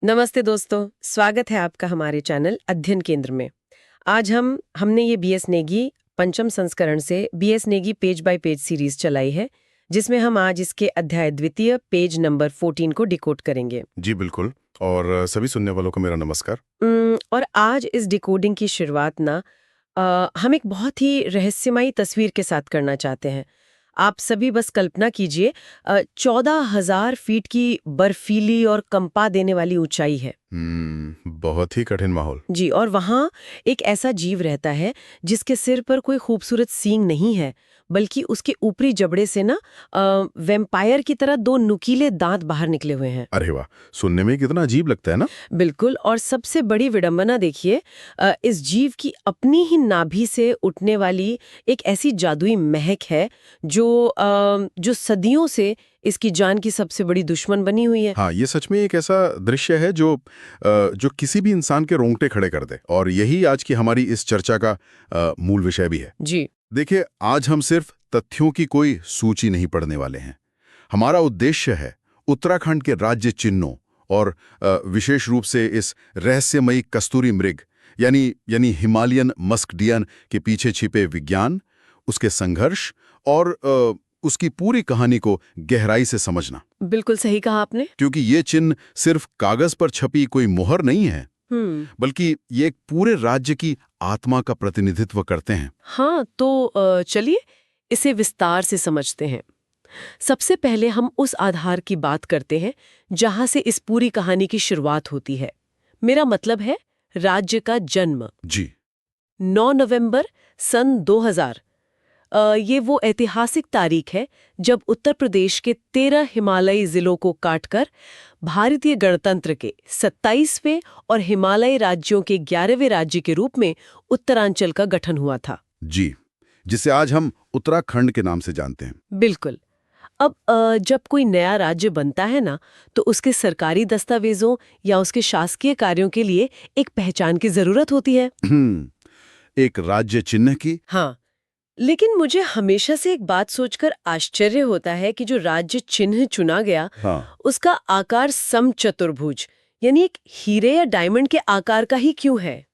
नमस्ते दोस्तों, स्वागत है आपका हमारे चैनल अध्ययन केंद्र में। आज हमने ये बीएस नेगी पंचम संस्करण से BS Negi page by page series चलाई है, जिसमें हम आज इसके अध्याय द्वितीय पेज नंबर 14 को डिकोड करेंगे। जी बिल्कुल। और सभी सुनने वालों को मेरा नमस्कार। और आज इस डिकोडिंग की शुरुआत हम एक बहुत ही रहस्यमयी तस्वीर के साथ करना चाहते हैं। आप सभी बस कल्पना कीजिए, 14,000 फीट की बर्फीली और कंपा देने वाली ऊंचाई है। बहुत ही कठिन माहौल। जी, और वहाँ एक ऐसा जीव रहता है जिसके सिर पर कोई खूबसूरत सींग नहीं है, बल्कि उसके ऊपरी जबड़े से वैम्पायर की तरह दो नुकीले दांत बाहर निकले हुए हैं। अरे वाह, सुनने में कितना अजीब लगता है ना। बिल्कुल, और सबसे बड़ी विडंबना देखिए, इस जीव की अपनी ही नाभि से उठने वाली एक ऐसी जादुई महक है जो सदियों से इसकी जान की सबसे बड़ी दुश्मन बनी हुई है। हाँ, ये सच में एक ऐसा दृश्य है जो किसी भी इंसान के रोंगटे खड़े कर दे, और यही आज की हमारी इस चर्चा का मूल विषय भी है। जी, देखिए, आज हम सिर्फ तथ्यों की कोई सूची नहीं पढ़ने वाले हैं। हमारा उद्देश्य है उत्तराखंड के राज्य चिन्हों और विशेष रूप से इस रहस्यमयी कस्तूरी मृग यानी हिमालयन मस्क डियर के पीछे छिपे विज्ञान, उसके संघर्ष और उसकी पूरी कहानी को गहराई से समझना। बिल्कुल सही कहा आपने। क्योंकि ये चिन्ह सिर्फ कागज पर छपी कोई मुहर नहीं है, बल्कि ये एक पूरे राज्य की आत्मा का प्रतिनिधित्व करते हैं। हाँ, तो चलिए इसे विस्तार से समझते हैं। सबसे पहले हम उस आधार की बात करते हैं जहां से इस पूरी कहानी की शुरुआत होती है। मेरा मतलब है राज्य का जन्म। जी 9 नवंबर सन 2000। ये वो ऐतिहासिक तारीख है जब उत्तर प्रदेश के 13 हिमालयी जिलों को काटकर भारतीय गणतंत्र के 27वें और हिमालयी राज्यों के 11वें राज्य के रूप में उत्तरांचल का गठन हुआ था। जी, जिसे आज हम उत्तराखंड के नाम से जानते हैं। बिल्कुल। अब जब कोई नया राज्य बनता है ना, तो उसके सरकारी दस्तावेजों या उसके शासकीय कार्यों के लिए एक पहचान की जरूरत होती है। एक राज्य चिन्ह की। हाँ, लेकिन मुझे हमेशा से एक बात सोचकर आश्चर्य होता है कि जो राज्य चिन्ह चुना गया, हाँ, उसका आकार समचतुर्भुज यानी एक हीरे या डायमंड के आकार का ही क्यों है?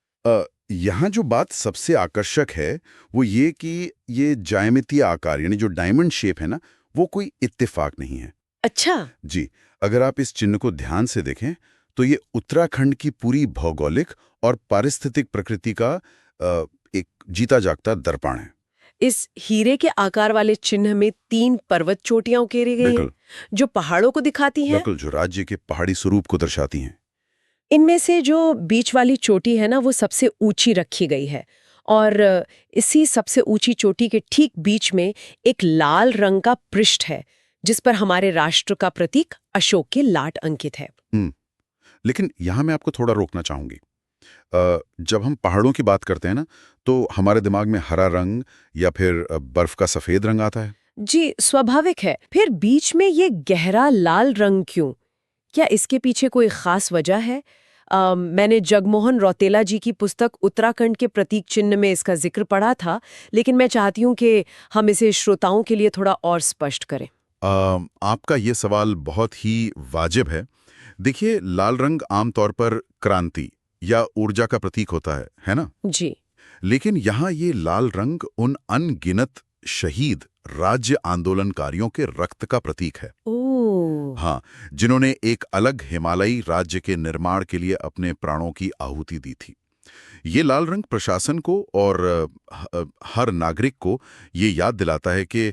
यहाँ जो बात सबसे आकर्षक है वो ये कि ये ज्यामितीय आकार यानी जो डायमंड शेप है ना, वो कोई इत्तेफाक नहीं है। अच्छा। जी, अगर आप इस चिन्ह को ध्यान से देखें तो ये उत्तराखंड की पूरी भौगोलिक और पारिस्थितिक प्रकृति का एक जीता जागता दर्पण है। इस हीरे के आकार वाले चिन्ह में 3 पर्वत चोटियां उकेरी गई हैं, जो पहाड़ों को दिखाती हैं। बिल्कुल, जो राज्य के पहाड़ी स्वरूप को दर्शाती हैं। इनमें से जो बीच वाली चोटी है ना, वो सबसे ऊंची रखी गई है, और इसी सबसे ऊंची चोटी के ठीक बीच में एक लाल रंग का पृष्ठ है, जिस पर हमारे राष्ट्र का प्रतीक अशोक के लाट अंकित है। लेकिन यहाँ मैं आपको थोड़ा रोकना चाहूंगी। जब हम पहाड़ों की बात करते हैं ना, तो हमारे दिमाग में हरा रंग या फिर बर्फ का सफेद रंग आता है। जी, स्वाभाविक है। फिर बीच में ये गहरा लाल रंग क्यों? क्या इसके पीछे कोई खास वजह है? मैंने जगमोहन रौतेला जी की पुस्तक उत्तराखंड के प्रतीक चिन्ह में इसका जिक्र पढ़ा था, लेकिन मैं चाहती हूँ कि हम इसे श्रोताओं के लिए थोड़ा और स्पष्ट करें। आपका ये सवाल बहुत ही वाजिब है। देखिए, लाल रंग आमतौर पर क्रांति या ऊर्जा का प्रतीक होता है ना? जी। लेकिन यहाँ ये लाल रंग उन अनगिनत शहीद राज्य आंदोलनकारियों के रक्त का प्रतीक है। ओह! हाँ, जिन्होंने एक अलग हिमालयी राज्य के निर्माण के लिए अपने प्राणों की आहुति दी थी। ये लाल रंग प्रशासन को और हर नागरिक को ये याद दिलाता है कि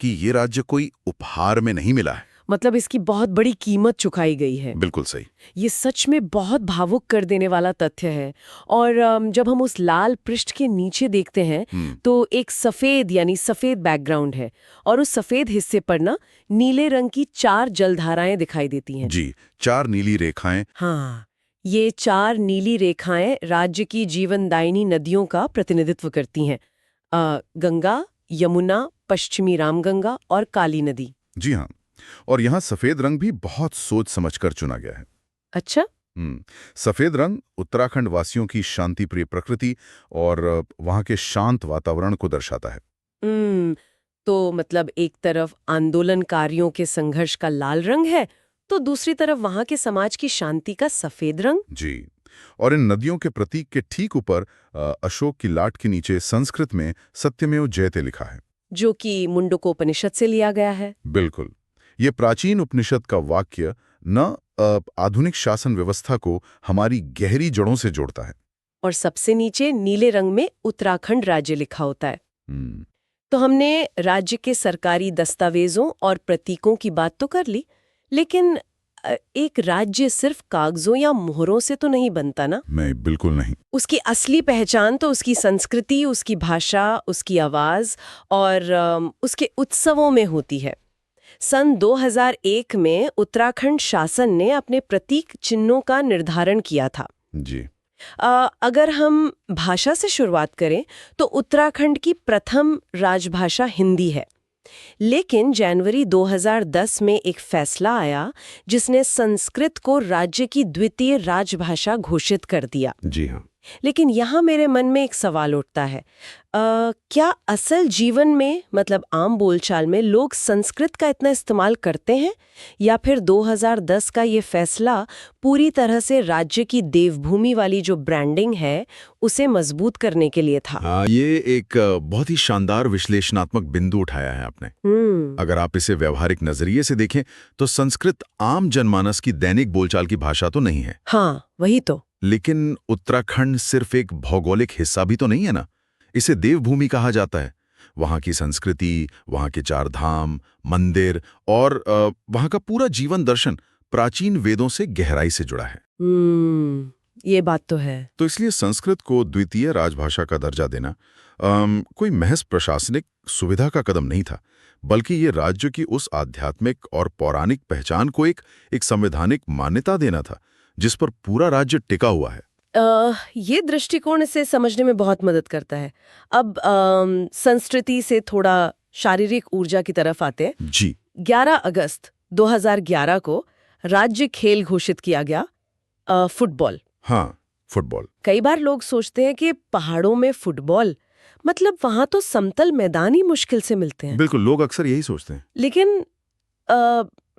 ये राज्य कोई उपहार में नहीं मिला है। मतलब इसकी बहुत बड़ी कीमत चुकाई गई है। बिल्कुल सही। ये सच में बहुत भावुक कर देने वाला तथ्य है। और जब हम उस लाल पृष्ठ के नीचे देखते हैं, तो एक सफेद बैकग्राउंड है, और उस सफेद हिस्से पर ना नीले रंग की 4 जलधाराएं दिखाई देती हैं। जी, 4 नीली रेखाएं। हाँ, ये 4 नीली रेखाएं राज्य की जीवनदायिनी नदियों का प्रतिनिधित्व करती हैं। गंगा, यमुना, पश्चिमी रामगंगा और काली नदी। जी हाँ, और यहाँ सफेद रंग भी बहुत सोच समझकर चुना गया है। अच्छा। सफेद रंग उत्तराखंड वासियों की शांतिप्रिय प्रकृति और वहाँ के शांत वातावरण को दर्शाता है। तो मतलब एक तरफ आंदोलनकारियों के संघर्ष का लाल रंग है, तो दूसरी तरफ वहां के समाज की शांति का सफेद रंग। जी। और इन नदियों के प्रतीक के ठीक ऊपर अशोक की लाट के नीचे संस्कृत में सत्यमेव जयते लिखा है, जो कि मुंडकोपनिषद से लिया गया है। बिल्कुल। ये प्राचीन उपनिषद का वाक्य न आधुनिक शासन व्यवस्था को हमारी गहरी जड़ों से जोड़ता है। और सबसे नीचे नीले रंग में उत्तराखंड राज्य लिखा होता है। हम्म, तो हमने राज्य के सरकारी दस्तावेजों और प्रतीकों की बात तो कर ली, लेकिन एक राज्य सिर्फ कागजों या मोहरों से तो नहीं बनता ना। नहीं, बिल्कुल नहीं। उसकी असली पहचान तो उसकी संस्कृति, उसकी भाषा, उसकी आवाज और उसके उत्सवों में होती है। सन 2001 में उत्तराखंड शासन ने अपने प्रतीक चिन्हों का निर्धारण किया था। जी। अगर हम भाषा से शुरुआत करें तो उत्तराखंड की प्रथम राजभाषा हिंदी है, लेकिन जनवरी 2010 में एक फैसला आया जिसने संस्कृत को राज्य की द्वितीय राजभाषा घोषित कर दिया। जी हाँ। लेकिन यहाँ मेरे मन में एक सवाल उठता है, क्या असल जीवन में, मतलब आम बोलचाल में, लोग संस्कृत का इतना इस्तेमाल करते हैं, या फिर 2010 का ये फैसला पूरी तरह से राज्य की देवभूमि वाली जो ब्रांडिंग है उसे मजबूत करने के लिए था? ये एक बहुत ही शानदार विश्लेषणात्मक बिंदु उठाया है आपने। अगर आप इसे व्यवहारिक नजरिए से देखें तो संस्कृत आम जनमानस की दैनिक बोलचाल की भाषा तो नहीं है। हाँ, वही तो। लेकिन उत्तराखंड सिर्फ एक भौगोलिक हिस्सा भी तो नहीं है ना। इसे देवभूमि कहा जाता है। वहाँ की संस्कृति, वहाँ के चार धाम, मंदिर और वहाँ का पूरा जीवन दर्शन प्राचीन वेदों से गहराई से जुड़ा है। ये बात तो है। तो इसलिए संस्कृत को द्वितीय राजभाषा का दर्जा देना कोई महज प्रशासनिक सुविधा का कदम नहीं था, बल्कि ये राज्य की उस आध्यात्मिक और पौराणिक पहचान को एक संवैधानिक मान्यता देना था जिस पर पूरा राज्य टिका हुआ है। ये दृष्टिकोण से समझने में बहुत मदद करता है। अब संस्कृति से थोड़ा शारीरिक ऊर्जा की तरफ आते हैं। जी। 11 अगस्त 2011 को राज्य खेल घोषित किया गया, फुटबॉल। हाँ, फुटबॉल। कई बार लोग सोचते हैं कि पहाड़ों में फुटबॉल, मतलब वहां तो समतल मैदान ही मुश्किल से मिलते हैं। बिल्कुल, लोग अक्सर यही सोचते हैं। लेकिन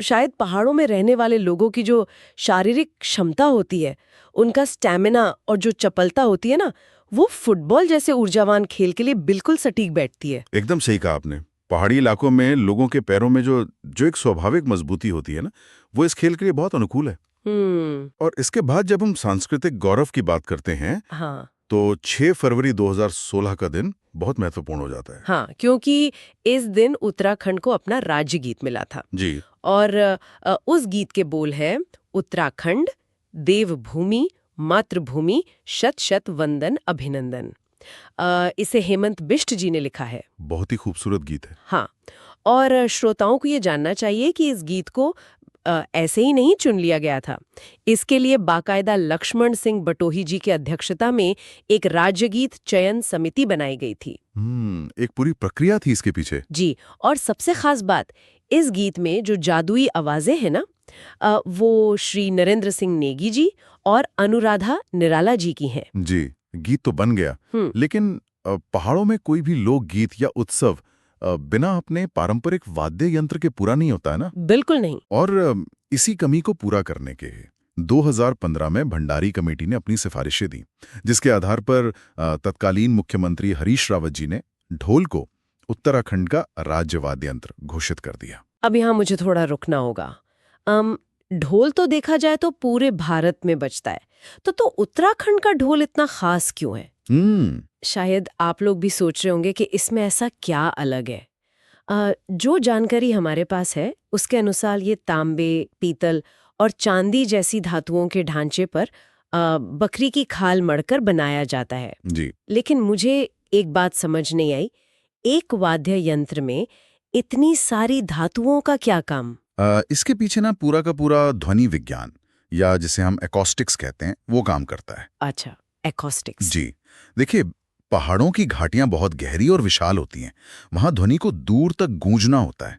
शायद पहाड़ों में रहने वाले लोगों की जो शारीरिक क्षमता होती है, उनका स्टैमिना और जो चपलता होती है ना, वो फुटबॉल जैसे ऊर्जावान खेल के लिए बिल्कुल सटीक बैठती है। एकदम सही कहा आपने। पहाड़ी इलाकों में लोगों के पैरों में जो एक स्वाभाविक मजबूती होती है ना, वो इस खेल के लिए बहुत अनुकूल है। और इसके बाद जब हम सांस्कृतिक गौरव की बात करते हैं, हाँ, तो 6 फरवरी 2016 का दिन बहुत महत्वपूर्ण हो जाता है। हाँ, क्योंकि इस दिन उत्तराखंड को अपना राज्य गीत मिला था। जी। और उस गीत के बोल है, उत्तराखंड देवभूमि मातृभूमि, शत शत वंदन अभिनंदन। इसे हेमंत बिष्ट जी ने लिखा है। बहुत ही खूबसूरत गीत है। हाँ, और श्रोताओं को ये जानना चाहिए कि इस गीत को ऐसे ही नहीं चुन लिया गया था। इसके लिए बाकायदा लक्ष्मण सिंह बटोही जी की अध्यक्षता में एक राज्य गीत चयन समिति बनाई गई थी। एक पूरी प्रक्रिया थी इसके पीछे। जी, और सबसे खास बात, इस गीत में जो जादुई आवाजें हैं ना, वो श्री नरेंद्र सिंह नेगी जी और अनुराधा निराला जी की हैं। जी, गीत तो बन गया, लेकिन पहाड़ों में कोई भी लोकगीत या उत्सव बिना अपने पारंपरिक वाद्य यंत्र के पूरा नहीं होता है ना। बिल्कुल नहीं। और इसी कमी को पूरा करने के 2015 में भंडारी कमेटी ने अपनी सिफारिशें दी, जिसके आधार पर तत्कालीन मुख्यमंत्री हरीश रावत जी ने ढोल को उत्तराखंड का राज्य वाद्य यंत्र घोषित कर दिया। अब यहाँ मुझे थोड़ा रुकना होगा। ढोल तो देखा जाए तो पूरे भारत में बजता है, तो उत्तराखंड का ढोल इतना खास क्यों है? शायद आप लोग भी सोच रहे होंगे कि इसमें ऐसा क्या अलग है। जो जानकारी हमारे पास है उसके अनुसार ये तांबे, पीतल और चांदी जैसी धातुओं के ढांचे पर बकरी की खाल मढ़कर बनाया जाता है। जी। लेकिन मुझे एक बात समझ नहीं आई, एक वाद्य यंत्र में इतनी सारी धातुओं का क्या काम? इसके पीछे ना पूरा का पूरा ध्वनि विज्ञान, या जिसे हम एकॉस्टिक्स कहते हैं, वो काम करता है। अच्छा, एकॉस्टिक्स। जी, देखिए, पहाड़ों की घाटियां बहुत गहरी और विशाल होती हैं। वहां ध्वनि को दूर तक गूंजना होता है।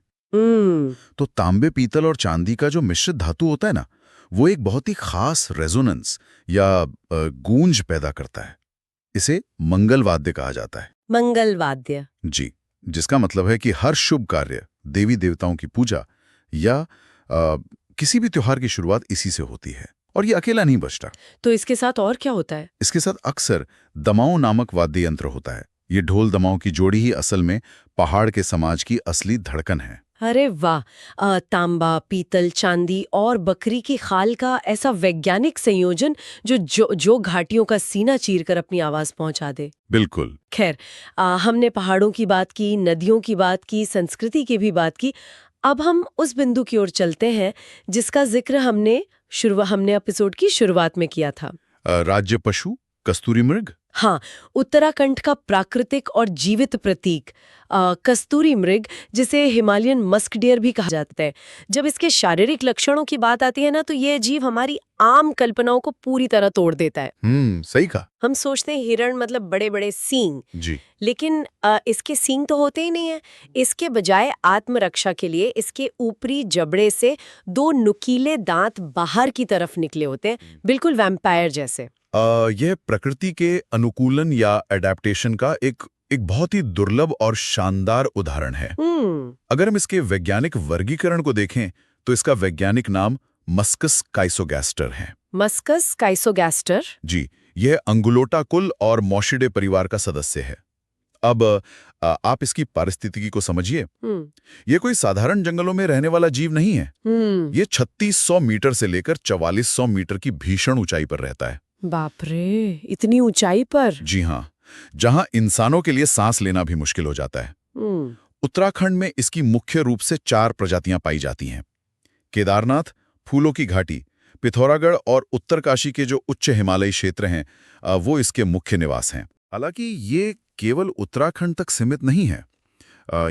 तो तांबे, पीतल और चांदी का जो मिश्रित धातु होता है ना, वो एक बहुत ही खास रेजोनेंस या गूंज पैदा करता है। इसे मंगल वाद्य कहा जाता है। मंगल वाद्य। जी, जिसका मतलब है कि हर शुभ कार्य, देवी देवताओं की पूजा या किसी भी त्योहार की शुरुआत इसी से होती है और ये अकेला नहीं बजता। तो इसके साथ और क्या होता है? इसके साथ अक्सर दमाऊं नामक वाद्य यंत्र होता है। ये ढोल दमाऊं की जोड़ी ही असल में पहाड़ के समाज की असली धड़कन है। अरे वाह! तांबा, पीतल, चांदी और बकरी की खाल का ऐसा वैज्ञानिक संयोजन जो घाटियों का सीना चीरकर अपनी आवाज पहुंचा दे। बिल्कुल। खैर, हमने पहाड़ों की बात की, नदियों की बात की, संस्कृति की भी बात की। अब हम उस बिंदु की ओर चलते हैं जिसका जिक्र हमने एपिसोड की शुरुआत में किया था। राज्य पशु कस्तूरी मृग। हाँ, उत्तराखंड का प्राकृतिक और जीवित प्रतीक कस्तूरी मृग, जिसे हिमालयन मस्क डियर भी कहा जाता है। जब इसके शारीरिक लक्षणों की बात आती है ना, तो ये जीव हमारी आम कल्पनाओं को पूरी तरह तोड़ देता है। सही कहा। हम सोचते हैं हिरण मतलब बड़े बड़े सींग, जी। लेकिन इसके सींग तो होते ही नहीं है। इसके बजाय आत्मरक्षा के लिए इसके ऊपरी जबड़े से 2 नुकीले दांत बाहर की तरफ निकले होते हैं, बिल्कुल वैम्पायर जैसे। यह प्रकृति के अनुकूलन या एडेप्टेशन का एक बहुत ही दुर्लभ और शानदार उदाहरण है। अगर हम इसके वैज्ञानिक वर्गीकरण को देखें तो इसका वैज्ञानिक नाम मस्कस काइसोगैस्टर है। मस्कस काइसोगैस्टर? जी, यह अंगुलोटा कुल और मॉशिडे परिवार का सदस्य है। अब आप इसकी पारिस्थितिकी को समझिए। ये कोई साधारण जंगलों में रहने वाला जीव नहीं है। ये 3600 मीटर से लेकर 4400 मीटर की भीषण ऊंचाई पर रहता है। बाप रे, इतनी ऊंचाई पर? जी हाँ, जहां इंसानों के लिए सांस लेना भी मुश्किल हो जाता है। उत्तराखंड में इसकी मुख्य रूप से 4 प्रजातियां पाई जाती हैं। केदारनाथ, फूलों की घाटी, पिथौरागढ़ और उत्तरकाशी के जो उच्च हिमालयी क्षेत्र हैं, वो इसके मुख्य निवास हैं। हालांकि ये केवल उत्तराखंड तक सीमित नहीं है।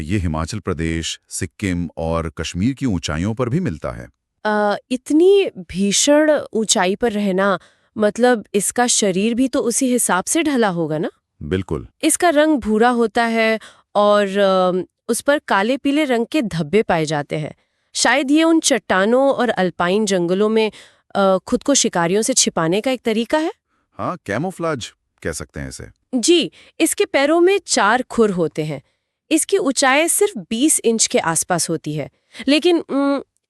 ये हिमाचल प्रदेश, सिक्किम और कश्मीर की ऊंचाइयों पर भी मिलता है। इतनी भीषण ऊंचाई पर रहना, मतलब इसका शरीर भी तो उसी हिसाब से ढला होगा ना? बिल्कुल। इसका रंग भूरा होता है और उस पर काले पीले रंग के धब्बे पाए जाते हैं। शायद ये उन चट्टानों और अल्पाइन जंगलों में खुद को शिकारियों से छिपाने का एक तरीका है। हाँ, कैमोफ्लाज कह सकते हैं इसे। जी, इसके पैरों में 4 खुर होते हैं। इसकी ऊंचाई सिर्फ 20 इंच के आसपास होती है। लेकिन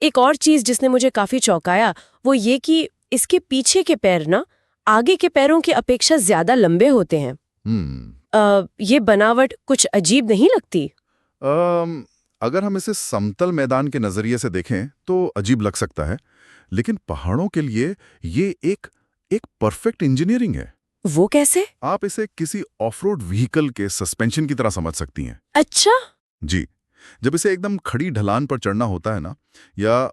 एक और चीज जिसने मुझे काफी चौंकाया, वो ये कि इसके पीछे के पैर ना आगे के पैरों की अपेक्षा ज्यादा लंबे होते हैं। ये बनावट कुछ अजीब नहीं लगती? अगर हम इसे समतल मैदान के नजरिए से देखें तो अजीब लग सकता है, लेकिन पहाड़ों के लिए ये एक परफेक्ट इंजीनियरिंग है। वो कैसे? आप इसे किसी ऑफ-रोड व्हीकल के सस्पेंशन की तरह समझ सकती हैं। अच्छा। जी, जब इसे एकदम खड़ी ढलान पर चढ़ना होता है ना, या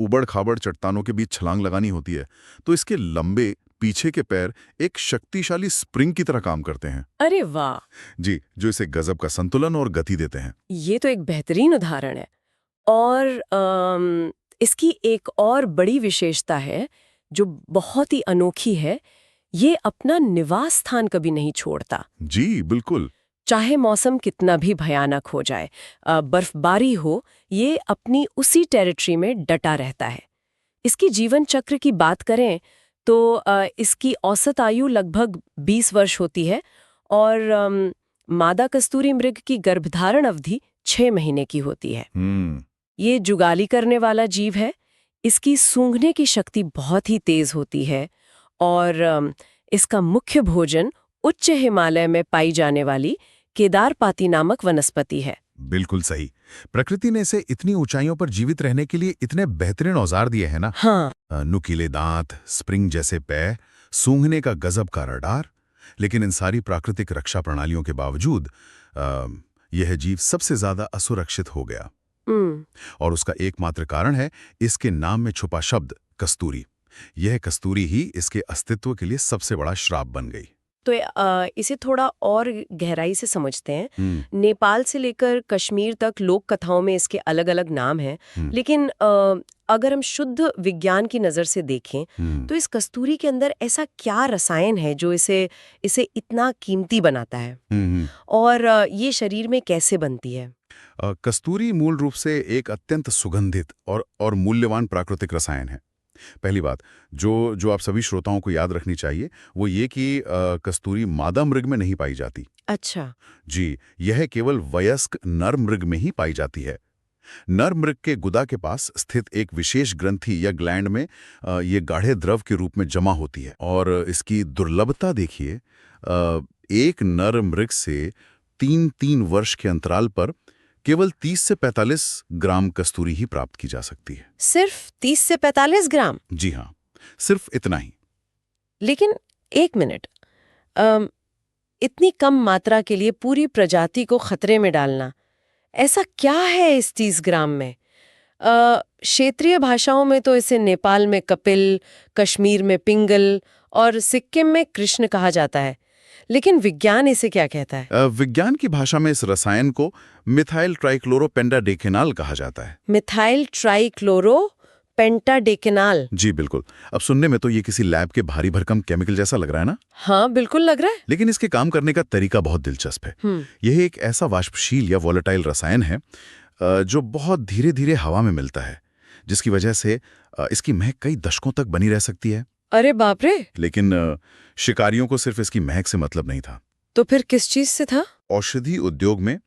उबड़-खाबड़ चट्टानों के बीच छलांग लगानी होती है, तो इसके लंबे पीछे के पैर एक शक्तिशाली स्प्रिंग की तरह काम करते हैं। अरे वाह! जी, जो इसे गजब का संतुलन और गति देते हैं। ये तो एक बेहतरीन उदाहरण है। और इसकी एक और बड़ी विशेषता है जो बहुत ही अनोखी है। ये अपना निवास स्थान कभी नहीं छोड़ता। जी, बिल्कुल। चाहे मौसम कितना भी भयानक हो जाए, बर्फबारी हो, ये अपनी उसी टेरिटरी में डटा रहता है। इसकी जीवन चक्र की बात करें तो इसकी औसत आयु लगभग 20 वर्ष होती है और मादा कस्तूरी मृग की गर्भधारण अवधि 6 महीने की होती है। ये जुगाली करने वाला जीव है। इसकी सूंघने की शक्ति बहुत ही तेज होती है और इसका मुख्य भोजन उच्च हिमालय में पाई जाने वाली केदारपाती नामक वनस्पति है। बिल्कुल सही। प्रकृति ने इसे इतनी ऊंचाइयों पर जीवित रहने के लिए इतने बेहतरीन औजार दिए हैं ना। हाँ। नुकीले दांत, स्प्रिंग जैसे पैर, सूंघने का गजब का रडार। लेकिन इन सारी प्राकृतिक रक्षा प्रणालियों के बावजूद यह जीव सबसे ज्यादा असुरक्षित हो गया। और उसका एकमात्र कारण है इसके नाम में छुपा शब्द कस्तूरी। यह कस्तूरी ही इसके अस्तित्व के लिए सबसे बड़ा श्राप बन गई। तो इसे थोड़ा और गहराई से समझते हैं। नेपाल से लेकर कश्मीर तक लोक कथाओं में इसके अलग अलग नाम हैं, लेकिन अगर हम शुद्ध विज्ञान की नज़र से देखें तो इस कस्तूरी के अंदर ऐसा क्या रसायन है जो इसे इतना कीमती बनाता है और ये शरीर में कैसे बनती है? कस्तूरी मूल रूप से एक अत्यंत सुगंधित और मूल्यवान प्राकृतिक रसायन है। पहली बात जो आप सभी श्रोताओं को याद रखनी चाहिए वो ये कि कस्तूरी मादा मृग में नहीं पाई जाती। अच्छा। जी, यह केवल वयस्क नर मृग में ही पाई जाती है। नर मृग के गुदा के पास स्थित एक विशेष ग्रंथि या ग्लैंड में ये गाढ़े द्रव के रूप में जमा होती है। और इसकी दुर्लभता देखिए, एक नर मृग से 3-3 वर्ष के अंतराल पर केवल 30 से 45 ग्राम कस्तूरी ही प्राप्त की जा सकती है। सिर्फ 30 से 45 ग्राम? जी हाँ, सिर्फ इतना ही। लेकिन एक मिनट, इतनी कम मात्रा के लिए पूरी प्रजाति को खतरे में डालना, ऐसा क्या है इस 30 ग्राम में? क्षेत्रीय भाषाओं में तो इसे नेपाल में कपिल, कश्मीर में पिंगल और सिक्किम में कृष्ण कहा जाता है, लेकिन विज्ञान इसे क्या कहता है? विज्ञान की भाषा में इस रसायन को मिथाइल ट्राइक्लोरोपेंटाडेकेनाल कहा जाता है। मिथाइल ट्राइक्लोरोपेंटाडेकेनाल? जी बिल्कुल। अब सुनने में तो ये किसी लैब के भारी भरकम केमिकल जैसा लग रहा है ना? हाँ, बिल्कुल लग रहा है। लेकिन इसके काम करने का तरीका बहुत दिलचस्प है। यह एक ऐसा वाष्पशील या वॉलेटाइल रसायन है जो बहुत धीरे धीरे हवा में मिलता है, जिसकी वजह से इसकी महक कई दशकों तक बनी रह सकती है। अरे बाप रे! लेकिन शिकारियों को सिर्फ इसकी महक से मतलब नहीं था। तो फिर किस चीज से था? औषधि उद्योग में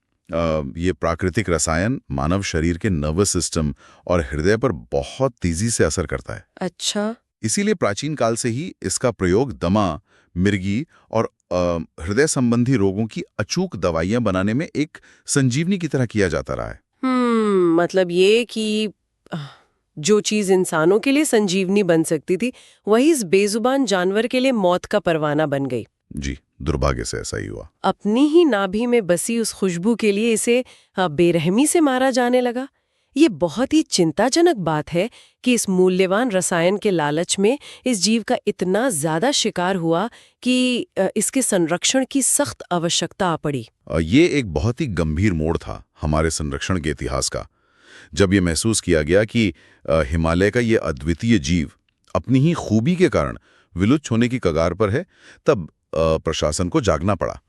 ये प्राकृतिक रसायन मानव शरीर के नर्वस सिस्टम और हृदय पर बहुत तेजी से असर करता है। अच्छा। इसीलिए प्राचीन काल से ही इसका प्रयोग दमा, मिर्गी और हृदय संबंधी रोगों की अचूक दवाइयां बनाने में एक संजीवनी की तरह किया जाता रहा है। मतलब ये कि जो चीज इंसानों के लिए संजीवनी बन सकती थी, वही इस बेजुबान जानवर के लिए मौत का परवाना बन गई। जी, दुर्भाग्य से ऐसा ही हुआ। अपनी ही नाभि में बसी उस खुशबू के लिए इसे बेरहमी से मारा जाने लगा। ये बहुत ही चिंताजनक बात है कि इस मूल्यवान रसायन के लालच में इस जीव का इतना ज्यादा शिकार हुआ कि इसके संरक्षण की सख्त आवश्यकता आ पड़ी। ये एक बहुत ही गंभीर मोड़ था हमारे संरक्षण के इतिहास का, जब ये महसूस किया गया कि हिमालय का ये अद्वितीय जीव अपनी ही खूबी के कारण विलुप्त होने की कगार पर है। तब प्रशासन को जागना पड़ा।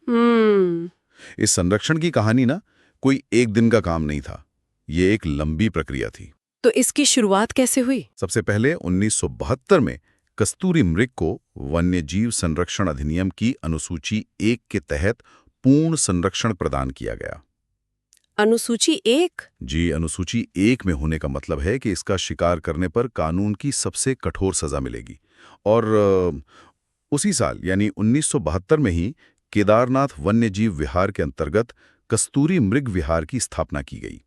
इस संरक्षण की कहानी ना कोई एक दिन का काम नहीं था, ये एक लंबी प्रक्रिया थी। तो इसकी शुरुआत कैसे हुई? सबसे पहले 1972 में कस्तूरी मृग को वन्यजीव संरक्षण अधिनियम की अनुसूची 1 के तहत पूर्ण संरक्षण प्रदान किया गया। अनुसूची 1? जी, अनुसूची 1 में होने का मतलब है कि इसका शिकार करने पर कानून की सबसे कठोर सजा मिलेगी। और उसी साल यानी 1972 में ही केदारनाथ वन्यजीव विहार के अंतर्गत कस्तूरी मृग विहार की स्थापना की गई,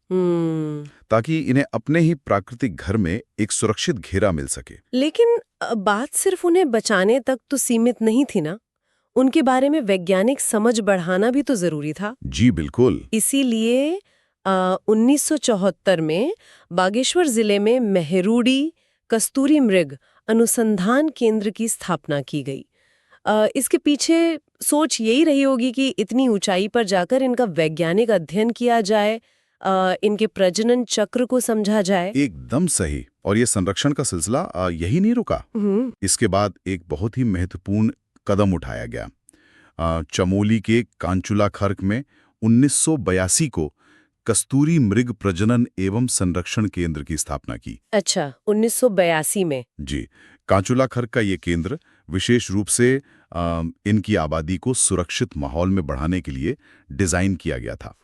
ताकि इन्हें अपने ही प्राकृतिक घर में एक सुरक्षित घेरा मिल सके। लेकिन बात सिर्फ उन्हें बचाने तक तो सीमित नहीं थी ना, उनके बारे में वैज्ञानिक समझ बढ़ाना भी तो जरूरी था। जी बिल्कुल। इसीलिए 1974 में बागेश्वर जिले में मेहरुड़ी कस्तूरी मृग अनुसंधान केंद्र की स्थापना की गई। इसके पीछे सोच यही रही होगी कि इतनी ऊंचाई पर जाकर इनका वैज्ञानिक अध्ययन किया जाए, इनके प्रजनन चक्र को समझा जाए। एकदम सही। और ये संरक्षण का सिलसिला यही नहीं रुका। इसके बाद एक बहुत ही महत्वपूर्ण कदम उठाया गया। चमोली के कांचुला खर्क में 1982 को कस्तूरी मृग प्रजनन एवं संरक्षण केंद्र की स्थापना की। अच्छा, 1982 में? जी। कांचुला खर्क का ये केंद्र विशेष रूप से इनकी आबादी को सुरक्षित माहौल में बढ़ाने के लिए डिजाइन किया गया था।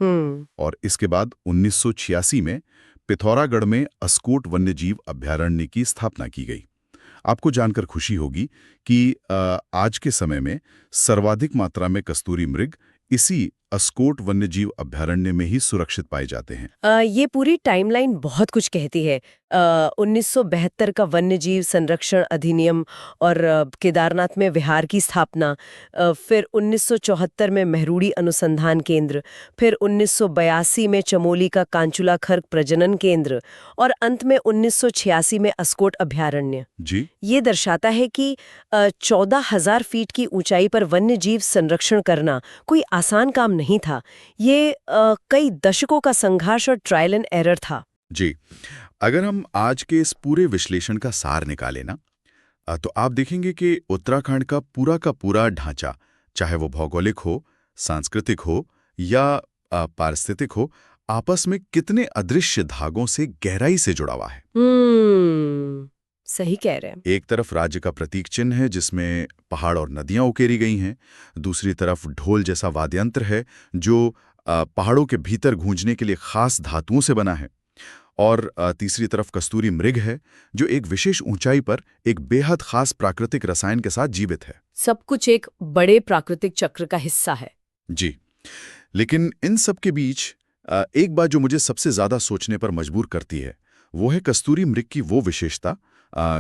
और इसके बाद 1986 में पिथौरागढ़ में अस्कोट वन्यजीव अभयारण्य की स्थापना की गई। आपको जानकर खुशी होगी कि आज के समय में सर्वाधिक मात्रा में कस्तूरी मृग इसी अस्कोट वन्यजीव अभयारण्य में ही सुरक्षित पाए जाते हैं। ये पूरी टाइमलाइन बहुत कुछ कहती है। 1972 का वन्यजीव संरक्षण अधिनियम और केदारनाथ में विहार की स्थापना, फिर 1974 में मेहरुड़ी अनुसंधान केंद्र, फिर 1982 में चमोली का कांचुला खर्क प्रजनन केंद्र और अंत में 1986 में अस्कोट अभयारण्य। जी, ये दर्शाता है कि 14,000 फीट की ऊंचाई पर वन्यजीव संरक्षण करना कोई आसान काम नहीं था। ये कई दशकों का संघर्ष और ट्रायल एंड एरर था। जी, अगर हम आज के इस पूरे विश्लेषण का सार निकालें ना, तो आप देखेंगे कि उत्तराखंड का पूरा ढांचा, चाहे वो भौगोलिक हो, सांस्कृतिक हो या पारिस्थितिक हो, आपस में कितने अदृश्य धागों से गहराई से जुड़ा हुआ है। सही कह रहे हैं। एक तरफ राज्य का प्रतीक चिन्ह है जिसमें पहाड़ और नदियां उकेरी गई हैं, दूसरी तरफ ढोल जैसा वाद्यंत्र है जो पहाड़ों के भीतर गूंजने के लिए खास धातुओं से बना है। और तीसरी तरफ कस्तूरी मृग है, जो एक विशेष ऊंचाई पर एक बेहद खास प्राकृतिक रसायन के साथ जीवित है। सब कुछ एक बड़े प्राकृतिक चक्र का हिस्सा है। जी, लेकिन इन सब के बीच एक बात जो मुझे सबसे ज्यादा सोचने पर मजबूर करती है, वो है कस्तूरी मृग की वो विशेषता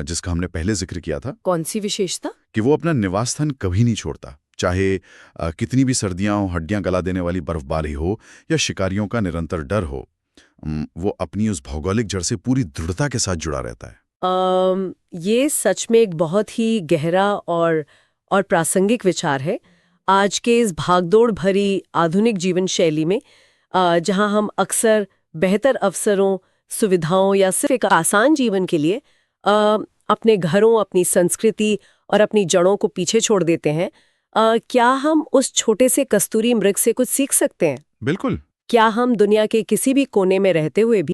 जिसका हमने पहले जिक्र किया था। कौन सी विशेषता? कि वो अपना निवास स्थान कभी नहीं छोड़ता, चाहे कितनी भी सर्दियां हो, हड्डियां गला देने वाली बर्फबारी हो या शिकारियों का निरंतर डर हो। वो अपनी उस भौगोलिक जड़ से पूरी दृढ़ता के साथ जुड़ा रहता है। ये सच में एक बहुत ही गहरा और प्रासंगिक विचार है। आज के इस भागदौड़ भरी आधुनिक जीवन शैली में जहां हम अक्सर बेहतर अवसरों, सुविधाओं या सिर्फ एक आसान जीवन के लिए अपने घरों, अपनी संस्कृति और अपनी जड़ों को पीछे छोड़ देते हैं, क्या हम उस छोटे से कस्तूरी मृग से कुछ सीख सकते हैं? बिल्कुल। क्या हम दुनिया के किसी भी कोने में रहते हुए भी